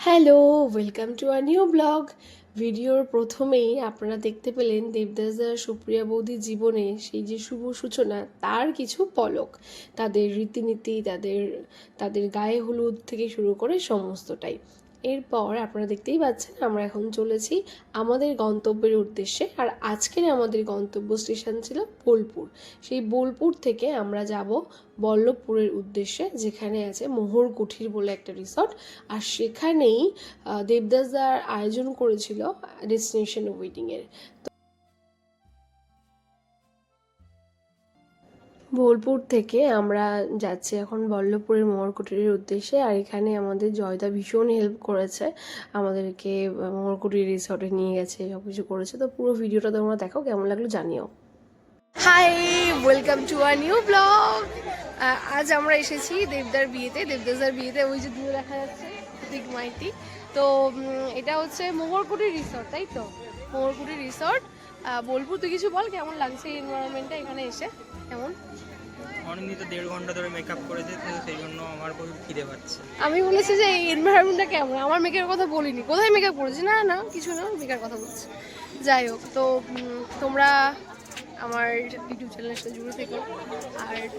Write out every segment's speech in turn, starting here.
Hello, welcome to a new blog. ভিডিওর প্রথমেই আপনারা দেখতে পেলেন দেবদাসদা সুপ্রিয়া বৌদির জীবনে সেই যে শুভ সূচনা তার কিছু পলক, তাদের রীতিনীতি, তাদের গায়ে হলুদ থেকে শুরু করে সমস্তটাই। এরপর আপনারা দেখতেই পাচ্ছেন আমরা এখন চলেছি আমাদের গন্তব্যের উদ্দেশ্যে। আর আজকের আমাদের গন্তব্য স্টেশন ছিল বোলপুর। সেই বোলপুর থেকে আমরা যাব বল্লভপুরের উদ্দেশ্যে, যেখানে আছে মোহর কুঠির বলে একটা রিসর্ট। আর সেখানেই দেবদাসদার আয়োজন করেছিল ডেস্টিনেশন ওয়েডিংয়ের। বোলপুর থেকে আমরা যাচ্ছি এখন বল্লভপুরের মোহরকুটির উদ্দেশ্যে। আর এখানে আমাদের জয়দা ভীষণ হেল্প করেছে, আমাদেরকে মোহরকুটির রিসর্টে নিয়ে গেছে, সব কিছু করেছে। তো পুরো ভিডিওটা তোমরা দেখো, কেমন লাগলো জানিও। Hi, welcome to a new blog. আজ আমরা এসেছি দেবদাসদার বিয়েতে। ওই যে দূরে দেখা যাচ্ছে দিক মাইতি। তো এটা হচ্ছে মোহরকুটির রিসর্ট, তাই তো? মোহরকুটির রিসর্ট বোলপুর। তুই কিছু বল, কেমন লাগছে এই এনভায়রনমেন্টটা এখানে এসে? কেমন? অনেকদিন তো 1.5 ঘন্টা ধরে মেকআপ করেছে, তো সেই জন্য আমার প্রচুর খিদে পাচ্ছে। আমি বলেছি যে এই এনভায়রনমেন্টটা কেমন। আমার মেকআপের কথা বলিনি, কোথায় মেকআপ করেছি? না না, কিছু না, মেকআপের কথা বলছি। যাই হোক, তো তোমরা আমার ইউটিউব চ্যানেলের সাথে জুড়ে থেকো।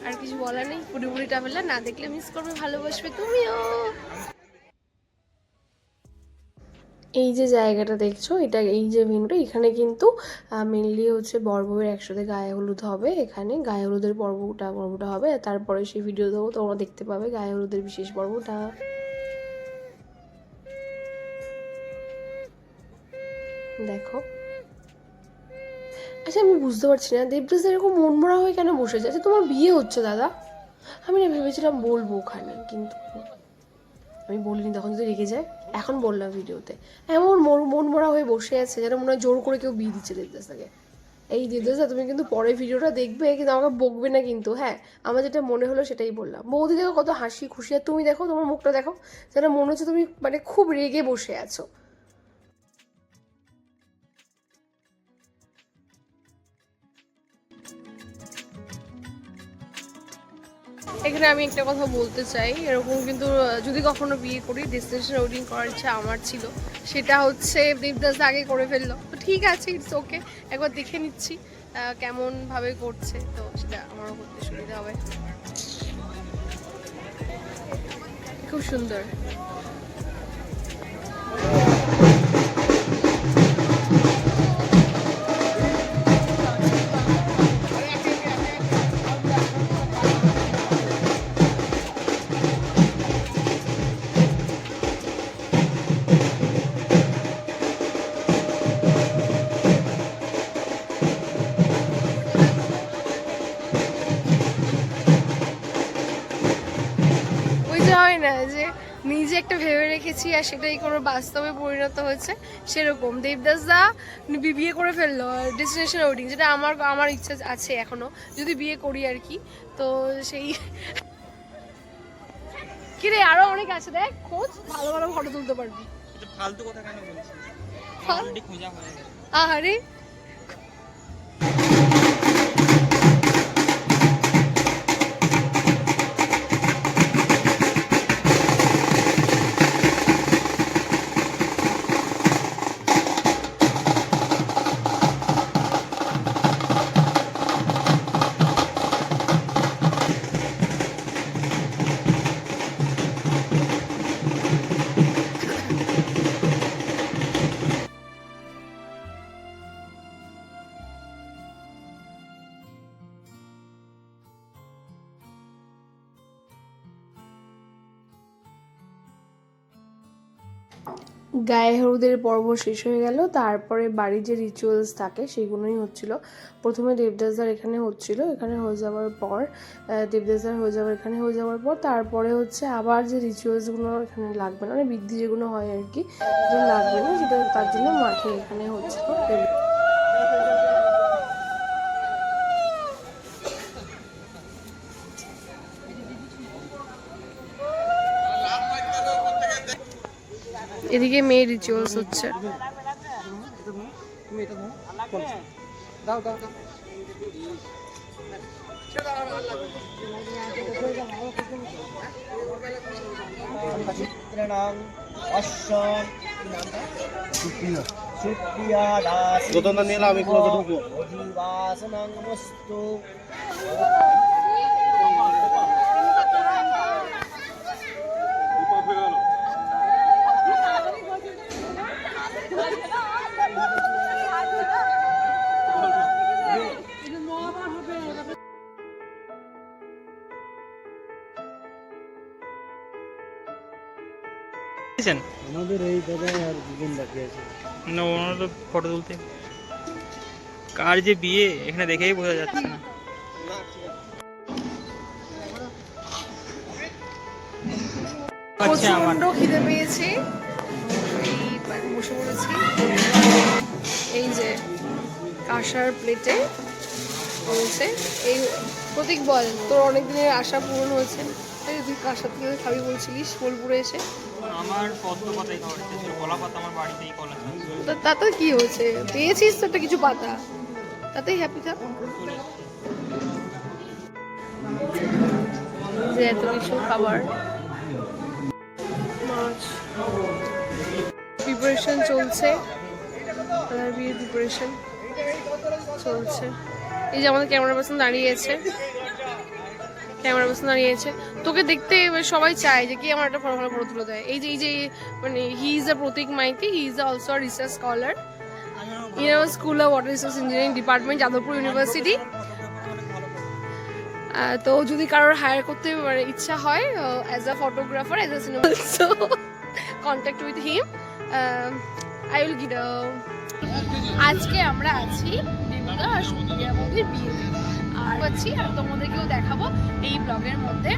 আর কিছু বলার নেই। পুরোপুরি ট্রাভেলার না দেখলে মিস করবে, ভালোবাসবে তুমিও। এই যে জায়গাটা দেখছো, এই যে ভেন্যুটা, এখানে কিন্তু মেনলি হচ্ছে বর বউয়ের একসাথে গায়ে হলুদ হবে। এখানে গায়ে হলুদের পর্বটা হবে। তারপরে সেই ভিডিও দেবো, তোমরা দেখতে পাবে গায়ে হলুদের বিশেষ পর্বটা। দেখো, আচ্ছা আমি বুঝতে পারছি না দেবদাস এরকম মনমরা হয়ে কেন বসে আছে? তোমার বিয়ে হচ্ছে দাদা। আমি না ভেবেছিলাম বলবো ওখানে, কিন্তু আমি বলিনি, তখন যদি রেগে যায়। এখন বললাম ভিডিওতে। এমন মনমরা হয়ে বসে আছে যেন মনে হয় জোর করে কেউ বিয়ে দিচ্ছে দেবদাসকে। এই দেবদাসদা, তুমি কিন্তু পরে ভিডিওটা দেখবে, কিন্তু আমাকে বকবে না কিন্তু, হ্যাঁ? আমার যেটা মনে হলো সেটাই বললাম। বৌদি দেখো কত হাসি খুশি, আর তুমি দেখো তোমার মুখটা দেখো, যেন মনে হচ্ছে তুমি মানে খুব রেগে বসে আছো। এখানে আমি একটা কথা বলতে চাই, এরকম কিন্তু যদি কখনো বিয়ে করি, ডেস্টিনেশন ওয়েডিং করার ইচ্ছা আমার ছিল। সেটা হচ্ছে দেবদাস আগে করে ফেললো, তো ঠিক আছে, ইটস ওকে। একবার দেখে নিচ্ছি কেমন ভাবে করছে, তো সেটা আমারও করতে সুবিধা হবে। খুব সুন্দর। ওই যে হয় না যে নিজে একটা ভেবে রেখেছি আর সেটাই কোনো বাস্তবে পরিণত হয়েছে, সেরকম দেবদাসদা বিয়ে করে ফেললো ডেস্টিনেশন ওয়েডিং, যেটা আমার ইচ্ছা আছে এখনো, যদি বিয়ে করি আর কি। তো সেই কিরে, আরো অনেক আছে, দেখ খোঁজ, ভালো ভালো ফটো তুলতে পারবি। এটা ফালতু কথা কেন বলছিস? অলরেডি খোঁজা হয়ে গেছে। আহারে, গায়ে হলুদের পর্ব শেষ হয়ে গেল। তারপরে বাড়ির যে রিচুয়ালস থাকে সেগুলোই হচ্ছিল। প্রথমে দেবদাসদার এখানে হচ্ছিল, এখানে হয়ে যাওয়ার পর এখানে হয়ে যাওয়ার পর তারপরে হচ্ছে আবার যে রিচুয়ালসগুলো এখানে লাগবে না, মানে বৃদ্ধি যেগুলো হয় আর কি, সেটা লাগবে না, সেটা তার জন্য মাঠে এখানে হচ্ছিল। এদিকে মেয়ে রিচুয়ালস হচ্ছে। সুপ্রিয়া দাস যতটা নিলাম আমি ক্লোজে ঢুকবো অধিবাসনং মস্তু আমাদের এই দাদাই আর দুজন বাকি আছে না ওনারা তো ফটো তুলতে কার যে বিয়ে এখানে দেখেই বোঝা যাচ্ছে না। আচ্ছা আমার প্রচন্ড খিদে পেয়েছে, এইবার বসে পড়েছি। এই যে কাঁসার প্লেটে রয়েছে এই প্রতীক, বল তোর অনেক দিনের আশা পূরণ হয়েছে। তুই কাঁসার থেকে খাবি বলছিলিস বোলপুরে এসে। আমার পদ্ম পাতাই খাওয়ার ইচ্ছে ছিল, কলা পাতা আমার বাড়িতেই কলা চাষ। তাতে কি হয়েছে, পেয়েছিস তো একটা কিছু পাতা, তাতেই হ্যাপি থাক। যে এত কিছু খাবার, মাছ প্রিপারেশন চলছে, দাদার বিয়ের প্রিপারেশন চলছে। এই যে আমাদের ক্যামেরা পার্সন দাঁড়িয়েছে, তোকে দেখতে সবাই চায় যে কি আমার একটা ফটো তুলে দেয়। এই যে মানে he is a Pratik Maity, he is also a research scholar in our school of water resource engineering department, Jadavpur university. তো যদি কারোর হায়ার করতে ইচ্ছা হয় as a photographer, as a cinema, also contact with him, I will give. আজকে আমরা আছি দেবদা আর সুপ্রিয়া বৌদির বিয়েতে আর পাচ্ছি, আর তোমাদেরকেও দেখাবো এই ব্লগের মধ্যে।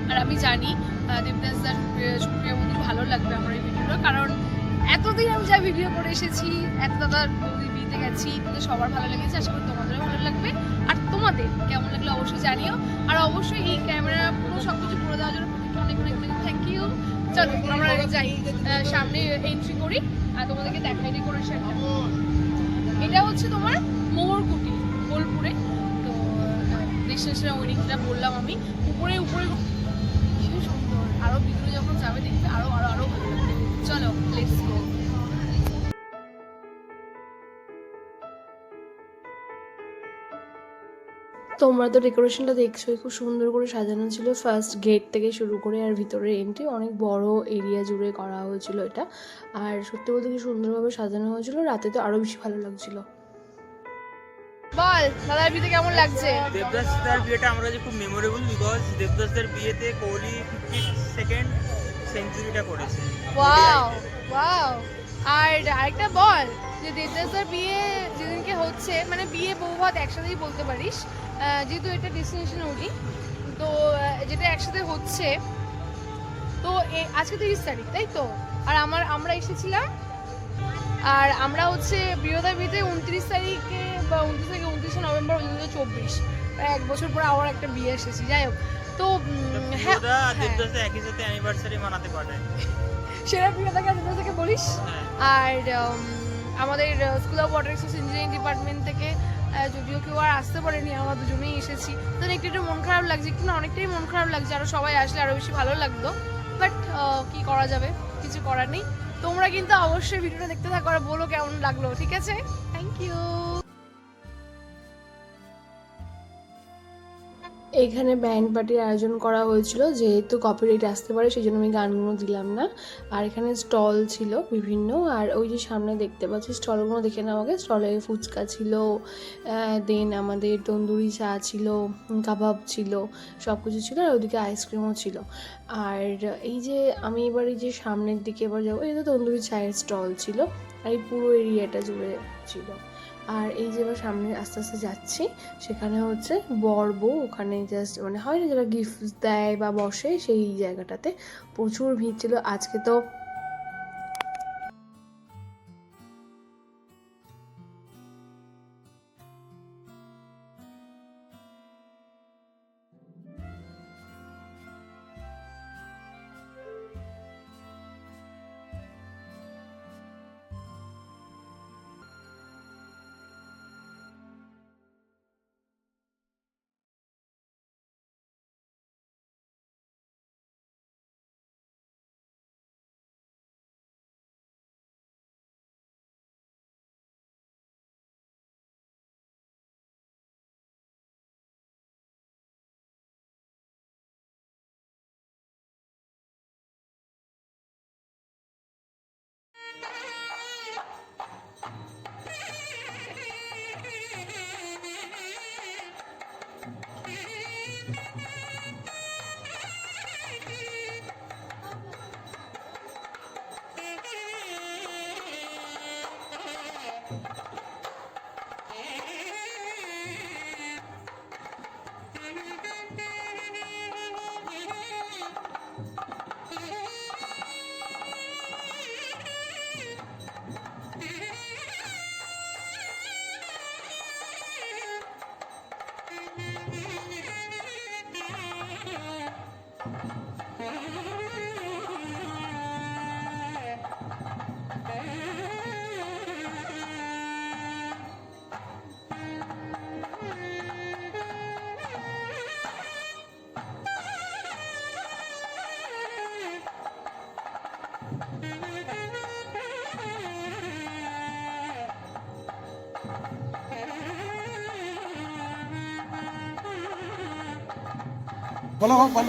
আর আমি জানি দেবদাস দার সুপ্রিয়া বৌদির ভালো লাগবে আমার এই ভিডিওটা, কারণ এতদিন আমি যা ভিডিও করে এসেছি, এত দাদার বৌদির বিয়েতে গেছি, তাদের সবার ভালো লেগেছে। আশা করি তোমাদেরও ভালো লাগবে, আর তোমাদের কেমন লাগলো অবশ্যই জানিও। আর অবশ্যই এই ক্যামেরা পুরো সবকিছু করে দেওয়ার জন্য অনেক অনেক অনেক থ্যাংক ইউ। চলো আমরা যাই, সামনে এন্ট্রি করি আর তোমাদেরকে দেখাই ডেকোরেশনটা। এটা হচ্ছে তোমার মোহরকুটি বোলপুরে। তো ডেস্টিনেশন ওয়েডিংটা বললাম আমি, উপরে উপরে ভীষণ সুন্দর, আরো ভিতরে যখন যাবে দেখবে আরো আরো আরো ভালো লাগবে। চলো লেটস গো। তোমরা তো ডেকোরেশনটা দেখছোই, খুব সুন্দর করে সাজানো ছিল, ফার্স্ট গেট থেকে শুরু করে আর ভিতরে এন্ট্রি অনেক বড় এরিয়া জুড়ে করা হয়েছিল এটা। আর সত্যি বলতে কি সুন্দরভাবে সাজানো হয়েছিল, রাতে তো আরো বেশি ভালো লাগছিল। বল দাদার বিয়েতে কেমন লাগছে? দেবদাসদার বিয়েটা আমার কাছে খুব মেমোরেবল, বিকজ দেবদাসদার বিয়েতে কোহলি 52nd সেঞ্চুরিটা করেছে। Wow wow. আর আরেকটা বল যে দেবদাসদার বিয়ে যেদিনকে হচ্ছে, মানে বিয়ে বৌভাত একসাথেই বলতে পারিস, যেহেতু এটা ডেস্টিনেশন ওয়েডিং, তো যেটা একসাথে হচ্ছে, তো আজকে 30 তারিখ তাই তো, আর আমরা এসেছিলাম, আর আমরা হচ্ছে বিরোধা বিয়েতে 29 তারিখে বা 29 থেকে 29 নভেম্বর 2024, প্রায় 1 বছর পরে আবার একটা বিয়ে এসেছি। যাই হোক, তো হ্যাঁ দেবদাসদা একই সাথে অ্যানিভার্সারি মানাতে পারে, সেরা বিরোধাকে দেবদাসকে বলিস। আর আমাদের school of water resource engineering department থেকে যদিও কেউ আর আসতে পারেনি, আমরা দুজনেই এসেছি, তো একটু মন খারাপ লাগছে, একটু না অনেকটাই মন খারাপ লাগছে, আরও সবাই আসলে আরও বেশি ভালো লাগতো, বাট কি করা যাবে, কিছু করার নেই। তোমরা কিন্তু অবশ্যই ভিডিওটা দেখতে থাকো আর বলো কেমন লাগলো, ঠিক আছে? Thank you. এখানে ব্যান্ড পার্টির আয়োজন করা হয়েছিল, যেহেতু কপিরাইট আসতে পারে সেই জন্য আমি গানগুলো দিলাম না। আর এখানে স্টল ছিল বিভিন্ন, আর ওই যে সামনে দেখতে পাচ্ছি স্টলগুলো দেখে নাও আগে। স্টলে ফুচকা ছিল, দেন আমাদের তন্দুরি চা ছিল, কাবাব ছিল, সব কিছু ছিল, আর ওদিকে আইসক্রিমও ছিল। আর এই যে আমি এবার এই যে সামনের দিকে এবার যাবো, এই তো তন্দুরি চায়ের স্টল ছিল, আর এই পুরো এরিয়াটা জুড়ে ছিল। আর এই যে এবার সামনে আস্তে আস্তে যাচ্ছি, সেখানে হচ্ছে বর বউ ওখানে জাস্ট মানে হয় না যারা গিফট দেয় বা বসে, সেই জায়গাটাতে প্রচুর ভিড় ছিল আজকে তো।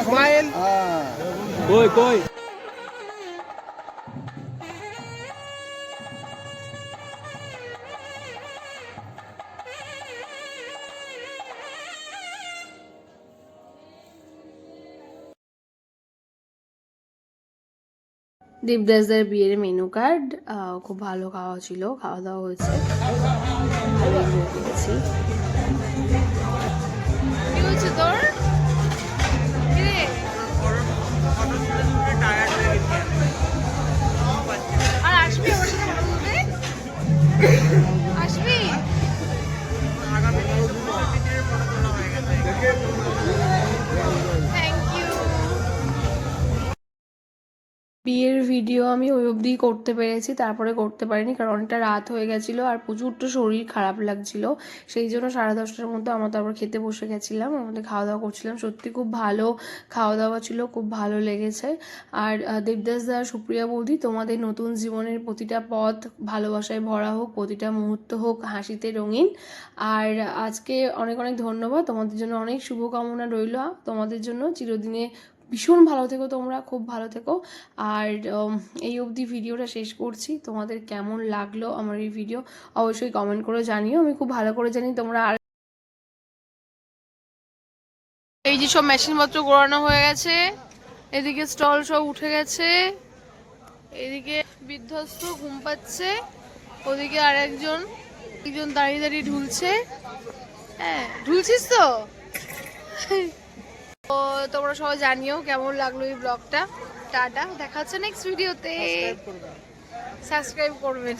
Smile. কই কই দেবদাসদার বিয়ের মেনু কার্ড খুব ভালো খাওয়া ছিল, খাওয়া দাওয়া হয়েছে, ভালো এনজয় করেছি। কি হয়েছে তোর? টায়ার্ড হয়ে গেছি আর আসবি আমার সাথে ফটো তুলতে? আসবি? আগামী দিনের ফটো তোলা হয়ে গেছে। Thank you. বিয়ের ভিডিও আমি ওই অবধি করতে পেরেছি, তারপরে করতে পারিনি কারণ অনেকটা রাত হয়ে গেছিলো আর প্রচুরটা শরীর খারাপ লাগছিল। সেই জন্য 10:30টার মধ্যে আমরা তারপর খেতে বসে গেছিলাম, আমাদের খাওয়া দাওয়া করছিলাম। সত্যি খুব ভালো খাওয়া দাওয়া ছিল, খুব ভালো লেগেছে। আর দেবদাসদা, সুপ্রিয়া বৌদি, তোমাদের নতুন জীবনের প্রতিটা পথ ভালোবাসায় ভরা হোক, প্রতিটা মুহূর্ত হোক হাসিতে রঙিন। আর আজকে অনেক অনেক ধন্যবাদ, তোমাদের জন্য অনেক শুভকামনা রইল, তোমাদের জন্য চিরদিনে ভীষণ ভালো থেকো, তোমরা খুব ভালো থেকো। আর এই অবধি ভিডিওটা শেষ করছি। তোমাদের কেমন লাগলো আমার এই ভিডিও অবশ্যই কমেন্ট করে জানিও, আমি খুব ভালো করে জানি তোমরা। আর এই যে সব মেশিনপত্র ঘোরানো হয়ে গেছে, এদিকে স্টল সব উঠে গেছে, এদিকে বিধ্বস্ত ঘুম পাচ্ছে, ওদিকে আর একজন দাঁড়িয়ে দাঁড়িয়ে ঢুলছে। হ্যাঁ, ঢুলছিস তো? তো তোমরা সবাই জানিও কেমন লাগলো এই ব্লগটা। টাটা, দেখা হচ্ছে নেক্সট ভিডিওতে। সাবস্ক্রাইব করবেন।